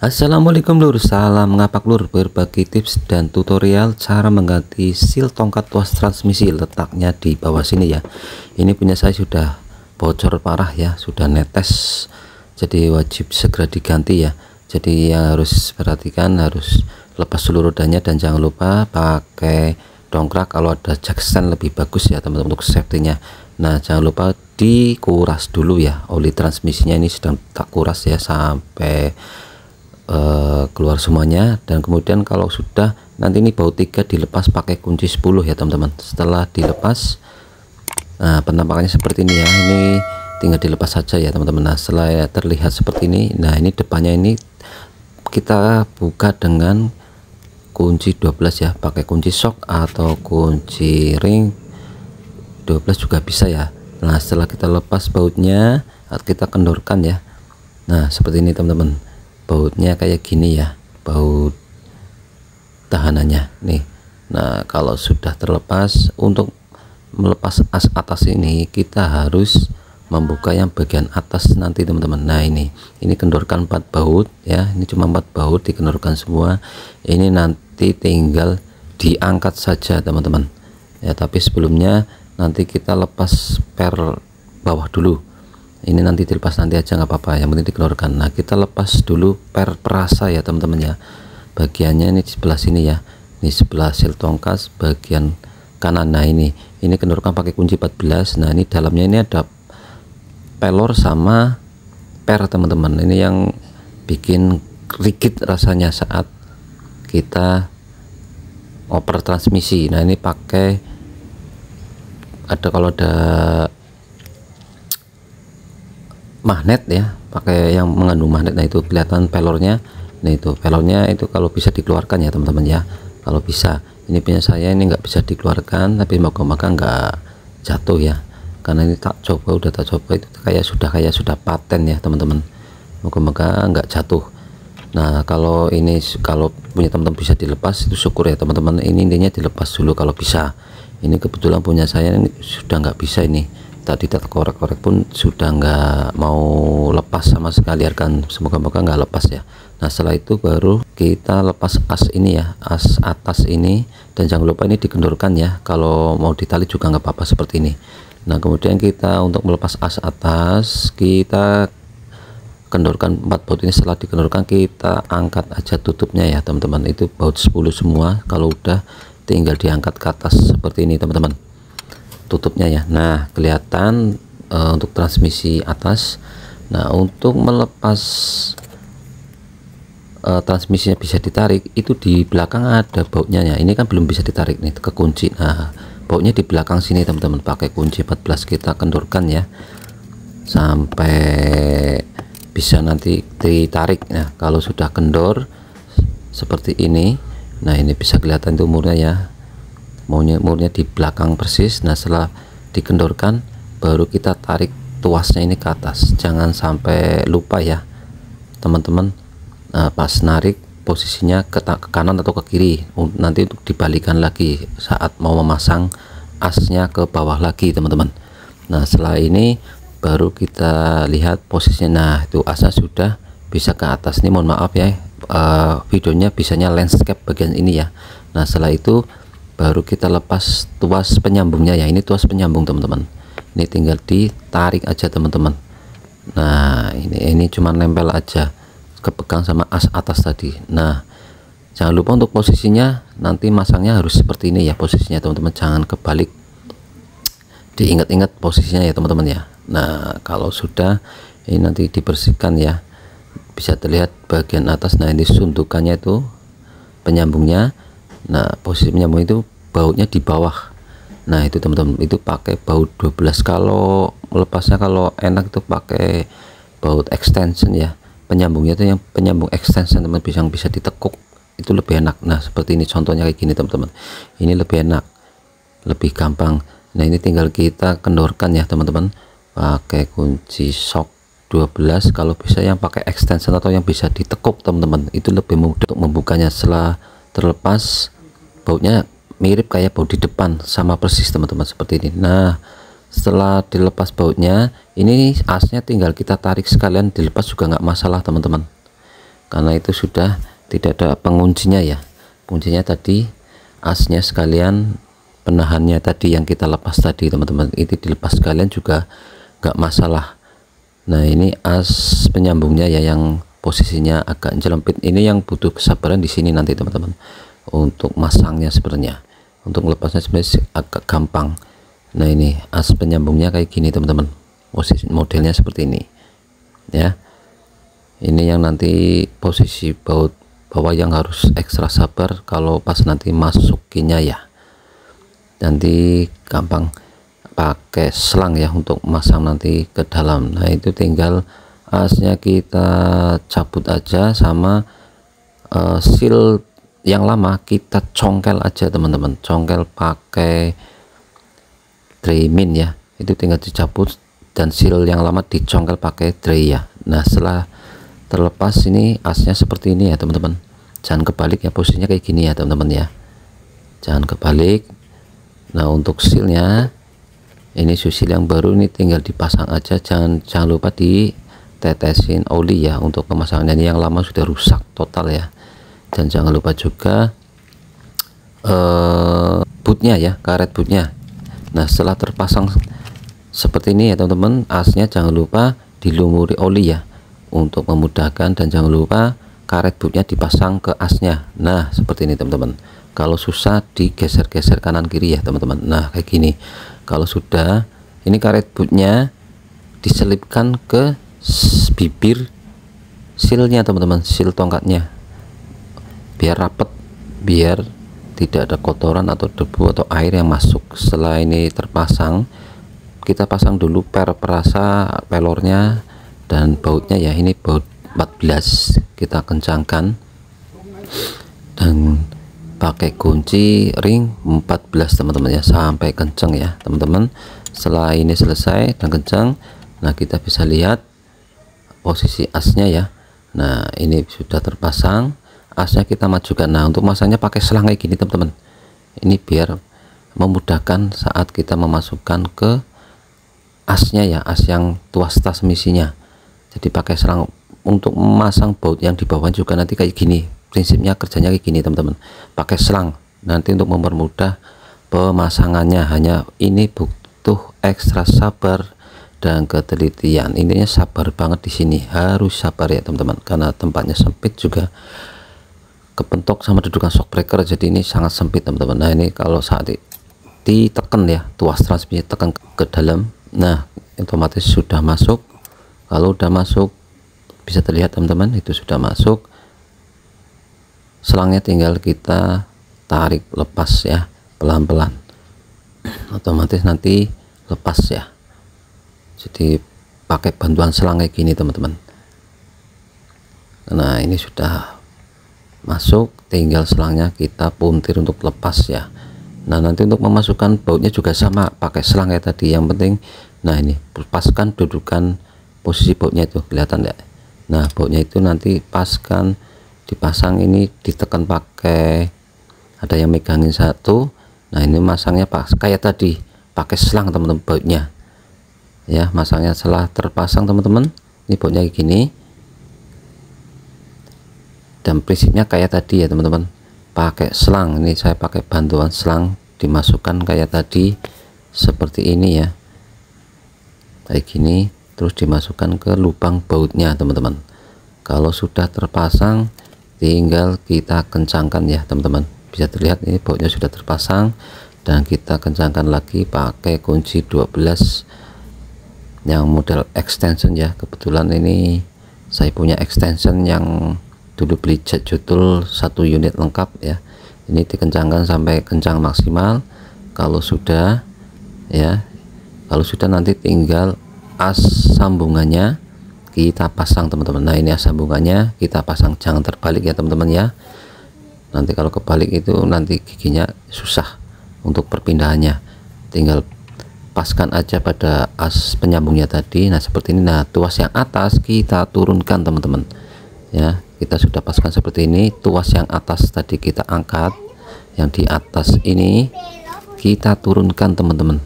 Assalamualaikum lur, salam ngapak lur, berbagi tips dan tutorial cara mengganti seal tongkat tuas transmisi, letaknya di bawah sini ya. Ini punya saya sudah bocor parah ya, sudah netes, jadi wajib segera diganti ya. Jadi yang harus perhatikan, harus lepas seluruh rodanya dan jangan lupa pakai dongkrak. Kalau ada jack stand lebih bagus ya teman-teman untuk safety-nya. Nah jangan lupa dikuras dulu ya, oli transmisinya ini sedang tak kuras ya sampai keluar semuanya. Dan kemudian kalau sudah, nanti ini baut 3 dilepas pakai kunci 10 ya teman-teman. Setelah dilepas, nah penampakannya seperti ini ya, ini tinggal dilepas saja ya teman-teman. Nah setelah terlihat seperti ini, nah ini depannya ini kita buka dengan kunci 12 ya, pakai kunci shock atau kunci ring 12 juga bisa ya. Nah setelah kita lepas bautnya, kita kendorkan ya. Nah seperti ini teman-teman, bautnya kayak gini ya, baut tahanannya nih. Nah kalau sudah terlepas, untuk melepas as atas ini kita harus membuka yang bagian atas nanti teman-teman. Nah ini kendorkan 4 baut ya, ini cuma 4 baut dikendorkan semua. Ini nanti tinggal diangkat saja teman-teman ya, tapi sebelumnya nanti kita lepas per bawah dulu. Ini nanti dilepas nanti aja nggak apa-apa, yang penting dikeluarkan. Nah kita lepas dulu per perasa ya teman-teman ya, bagiannya ini di sebelah sini ya, ini sebelah seal tongkat bagian kanan. Nah ini kendorkan pakai kunci 14. Nah ini dalamnya ini ada pelor sama per teman-teman, ini yang bikin rigid rasanya saat kita oper transmisi. Nah ini pakai kalau ada magnet ya, pakai yang mengandung magnet. Nah itu kelihatan pelornya. Nah itu pelornya itu kalau bisa dikeluarkan ya teman-teman ya, kalau bisa. Ini punya saya ini nggak bisa dikeluarkan, tapi moga-moga nggak jatuh ya, karena ini tak coba, udah tak coba itu kayak sudah paten ya teman-teman, moga-moga nggak jatuh. Nah kalau punya teman-teman bisa dilepas itu syukur ya teman-teman. Ini intinya dilepas dulu kalau bisa. Ini kebetulan punya saya ini sudah nggak bisa, ini tadi tak korek-korek pun sudah nggak mau lepas sama sekali, akan semoga-moga nggak lepas ya. Nah setelah itu baru kita lepas as ini ya, as atas ini, dan jangan lupa ini dikendorkan ya, kalau mau ditali juga nggak apa-apa seperti ini. Nah kemudian kita untuk melepas as atas, kita kendorkan 4 baut ini. Setelah dikendorkan kita angkat aja tutupnya ya teman-teman, itu baut 10 semua. Kalau udah tinggal diangkat ke atas seperti ini teman-teman, tutupnya ya. Nah kelihatan untuk transmisi atas. Nah untuk melepas transmisinya bisa ditarik, itu di belakang ada bautnya ya, ini kan belum bisa ditarik nih ke kunci. Nah bautnya di belakang sini teman-teman, pakai kunci 14 kita kendorkan ya sampai bisa nanti ditarik. Nah kalau sudah kendor seperti ini, nah ini bisa kelihatan itu murnya ya, murnya di belakang persis. Nah setelah dikendorkan baru kita tarik tuasnya ini ke atas, jangan sampai lupa ya teman-teman. Pas narik posisinya ke kanan atau ke kiri, nanti untuk dibalikan lagi saat mau memasang asnya ke bawah lagi teman-teman. Nah setelah ini baru kita lihat posisinya. Nah itu asnya sudah bisa ke atas. Ini mohon maaf ya, videonya bisanya landscape bagian ini ya. Nah setelah itu baru kita lepas tuas penyambungnya ya, ini tuas penyambung teman-teman, ini tinggal ditarik aja teman-teman. Nah ini cuma nempel aja, kepegang sama as atas tadi. Nah jangan lupa untuk posisinya nanti masangnya harus seperti ini ya posisinya teman-teman, jangan kebalik, diingat-ingat posisinya ya teman-teman ya. Nah kalau sudah, ini nanti dibersihkan ya, bisa terlihat bagian atas. Nah ini sundukannya itu penyambungnya. Nah posisi penyambung itu bautnya di bawah. Nah itu teman-teman, itu pakai baut 12. Kalau melepasnya kalau enak itu pakai baut extension ya, penyambungnya itu yang penyambung extension teman, bisa ditekuk, itu lebih enak. Nah seperti ini contohnya kayak gini teman-teman, ini lebih enak, lebih gampang. Nah ini tinggal kita kendorkan ya teman-teman pakai kunci shock 12, kalau bisa yang pakai extension atau yang bisa ditekuk teman-teman, itu lebih mudah untuk membukanya. Setelah terlepas, bautnya mirip kayak baut di depan, sama persis teman-teman seperti ini. Nah setelah dilepas bautnya, ini asnya tinggal kita tarik sekalian, dilepas juga nggak masalah teman-teman. karena itu sudah tidak ada penguncinya ya. Kuncinya tadi asnya sekalian, penahannya tadi yang kita lepas tadi teman-teman, itu dilepas sekalian juga nggak masalah. Nah ini as penyambungnya ya, yang posisinya agak jelempit, ini yang butuh kesabaran di sini nanti teman-teman. Untuk masangnya sebenarnya, untuk melepasnya sebenarnya agak gampang. Nah ini as penyambungnya kayak gini teman-teman, posisi modelnya seperti ini ya. Ini yang nanti posisi baut bawah yang harus ekstra sabar kalau pas nanti masukinnya ya, nanti gampang pakai selang ya untuk masang nanti ke dalam. Nah itu tinggal asnya kita cabut aja, sama seal yang lama kita congkel aja teman-teman, congkel pakai Dremel ya, itu tinggal dicabut, dan seal yang lama dicongkel pakai Dremel ya. Nah setelah terlepas ini asnya seperti ini ya teman-teman, jangan kebalik ya, posisinya kayak gini ya teman-teman ya, jangan kebalik. Nah untuk sealnya ini susil yang baru ini tinggal dipasang aja, jangan lupa ditetesin oli ya untuk pemasangannya. Ini yang lama sudah rusak total ya. Dan jangan lupa juga bootnya ya, karet bootnya. Nah setelah terpasang seperti ini ya teman-teman, asnya jangan lupa dilumuri oli ya untuk memudahkan, dan jangan lupa karet bootnya dipasang ke asnya. Nah seperti ini teman-teman, kalau susah digeser-geser kanan kiri ya teman-teman. Nah kayak gini. Kalau sudah, ini karet bootnya diselipkan ke bibir sealnya teman-teman, seal tongkatnya, biar rapet, biar tidak ada kotoran atau debu atau air yang masuk. Setelah ini terpasang, kita pasang dulu perasa pelornya dan bautnya ya. Ini baut 14 kita kencangkan dan pakai kunci ring 14 teman-teman ya, sampai kencang ya teman-teman. Setelah ini selesai dan kencang, nah kita bisa lihat posisi asnya ya. Nah ini sudah terpasang, asnya kita majukan. Nah untuk masangnya pakai selang kayak gini teman-teman, ini biar memudahkan saat kita memasukkan ke asnya ya, as yang tuas transmisinya. Jadi pakai selang untuk memasang baut yang di bawah juga nanti kayak gini. Prinsipnya kerjanya kayak gini teman-teman, pakai selang nanti untuk mempermudah pemasangannya. Hanya ini butuh ekstra sabar dan ketelitian. Intinya sabar banget di sini, harus sabar ya teman-teman, karena tempatnya sempit juga, kepentok sama dudukan shock breaker, jadi ini sangat sempit teman-teman. Nah ini kalau saat ditekan ya, tuas transmisi tekan ke dalam, nah otomatis sudah masuk. Kalau udah masuk bisa terlihat teman-teman, itu sudah masuk. Selangnya tinggal kita tarik lepas ya, pelan-pelan, otomatis nanti lepas ya. Jadi pakai bantuan selang kayak gini teman-teman. Nah ini sudah masuk, tinggal selangnya kita puntir untuk lepas ya. Nah nanti untuk memasukkan bautnya juga sama, pakai selang kayak tadi. Yang penting, nah ini paskan dudukan posisi bautnya itu, kelihatan ya. Nah bautnya itu nanti paskan, dipasang, ini ditekan pakai, ada yang megangin satu. Nah ini masangnya pas kayak tadi, pakai selang teman-teman bautnya ya. Masangnya setelah terpasang teman-teman, ini bautnya kayak gini, dan prinsipnya kayak tadi ya teman-teman, pakai selang. Ini saya pakai bantuan selang, dimasukkan kayak tadi seperti ini ya, kayak gini, terus dimasukkan ke lubang bautnya teman-teman. Kalau sudah terpasang tinggal kita kencangkan ya teman-teman, bisa terlihat ini bautnya sudah terpasang, dan kita kencangkan lagi pakai kunci 12 yang model extension ya. Kebetulan ini saya punya extension yang dulu beli jet judul 1 unit lengkap ya. Ini dikencangkan sampai kencang maksimal. Kalau sudah ya, kalau sudah nanti tinggal as sambungannya kita pasang teman-teman. Nah ini as sambungannya kita pasang, jangan terbalik ya teman-teman ya. Nanti kalau kebalik itu nanti giginya susah untuk perpindahannya. Tinggal paskan aja pada as penyambungnya tadi. Nah seperti ini. Nah tuas yang atas kita turunkan teman-teman ya. Kita sudah paskan seperti ini. Tuas yang atas tadi kita angkat, yang di atas ini kita turunkan teman-teman,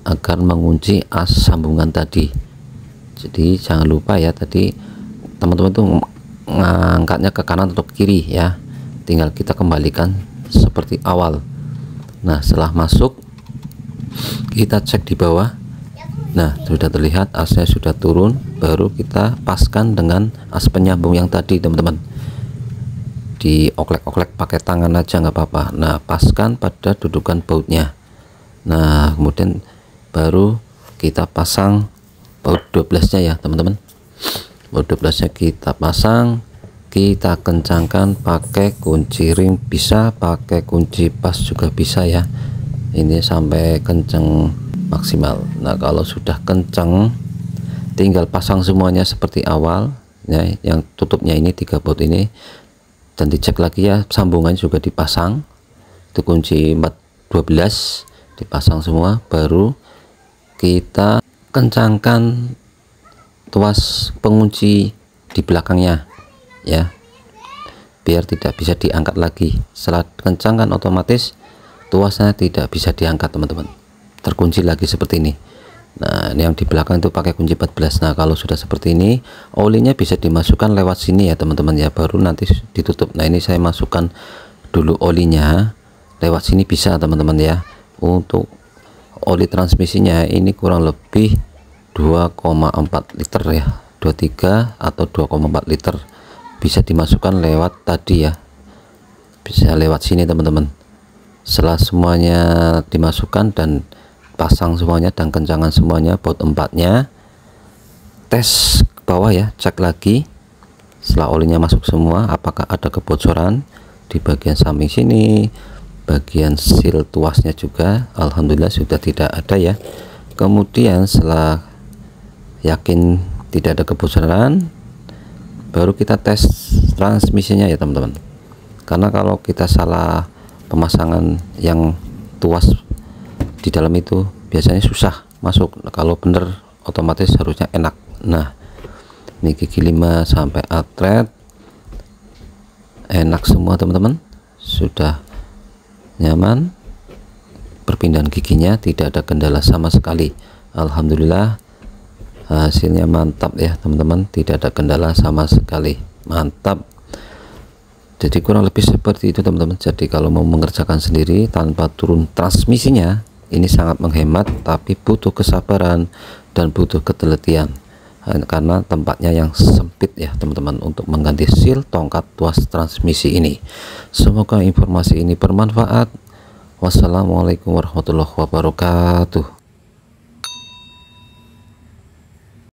agar mengunci as sambungan tadi. Jadi jangan lupa ya, tadi teman-teman tuh ngangkatnya ke kanan atau ke kiri ya, tinggal kita kembalikan seperti awal. Nah setelah masuk kita cek di bawah. Nah sudah terlihat asnya sudah turun, baru kita paskan dengan as penyambung yang tadi teman-teman, dioklek-oklek pakai tangan aja nggak apa-apa. Nah paskan pada dudukan bautnya. Nah kemudian baru kita pasang baut 12 nya ya teman-teman. Baut 12 nya kita pasang, kita kencangkan pakai kunci ring, bisa pakai kunci pas juga bisa ya, ini sampai kenceng maksimal. Nah kalau sudah kenceng tinggal pasang semuanya seperti awal ya, yang tutupnya ini 3 baut ini, dan dicek lagi ya sambungan juga dipasang, itu kunci 12 dipasang semua, baru kita kencangkan tuas pengunci di belakangnya ya, biar tidak bisa diangkat lagi. Setelah kencangkan otomatis tuasnya tidak bisa diangkat teman-teman, terkunci lagi seperti ini. Nah ini yang di belakang itu pakai kunci 14. Nah kalau sudah seperti ini, olinya bisa dimasukkan lewat sini ya teman-teman ya, baru nanti ditutup. Nah ini saya masukkan dulu olinya lewat sini bisa teman-teman ya. Untuk oli transmisinya ini kurang lebih 2,4 liter ya, 23 atau 2,4 liter, bisa dimasukkan lewat tadi ya, bisa lewat sini teman-teman. Setelah semuanya dimasukkan dan pasang semuanya dan kencangan semuanya, baut 4 nya tes ke bawah ya, cek lagi setelah olinya masuk semua apakah ada kebocoran di bagian samping sini, bagian seal tuasnya juga alhamdulillah sudah tidak ada ya. Kemudian setelah yakin tidak ada kebocoran, baru kita tes transmisinya ya teman-teman, karena kalau kita salah pemasangan yang tuas di dalam itu biasanya susah masuk. Kalau bener otomatis harusnya enak. Nah ini gigi 5 sampai atret enak semua teman-teman, sudah nyaman, perpindahan giginya tidak ada kendala sama sekali, alhamdulillah. Hasilnya mantap ya teman-teman, tidak ada kendala sama sekali, mantap. Jadi kurang lebih seperti itu teman-teman. Jadi kalau mau mengerjakan sendiri tanpa turun transmisinya, ini sangat menghemat, tapi butuh kesabaran dan butuh ketelitian karena tempatnya yang sempit ya teman-teman untuk mengganti seal tongkat tuas transmisi ini. Semoga informasi ini bermanfaat. Wassalamualaikum warahmatullahi wabarakatuh.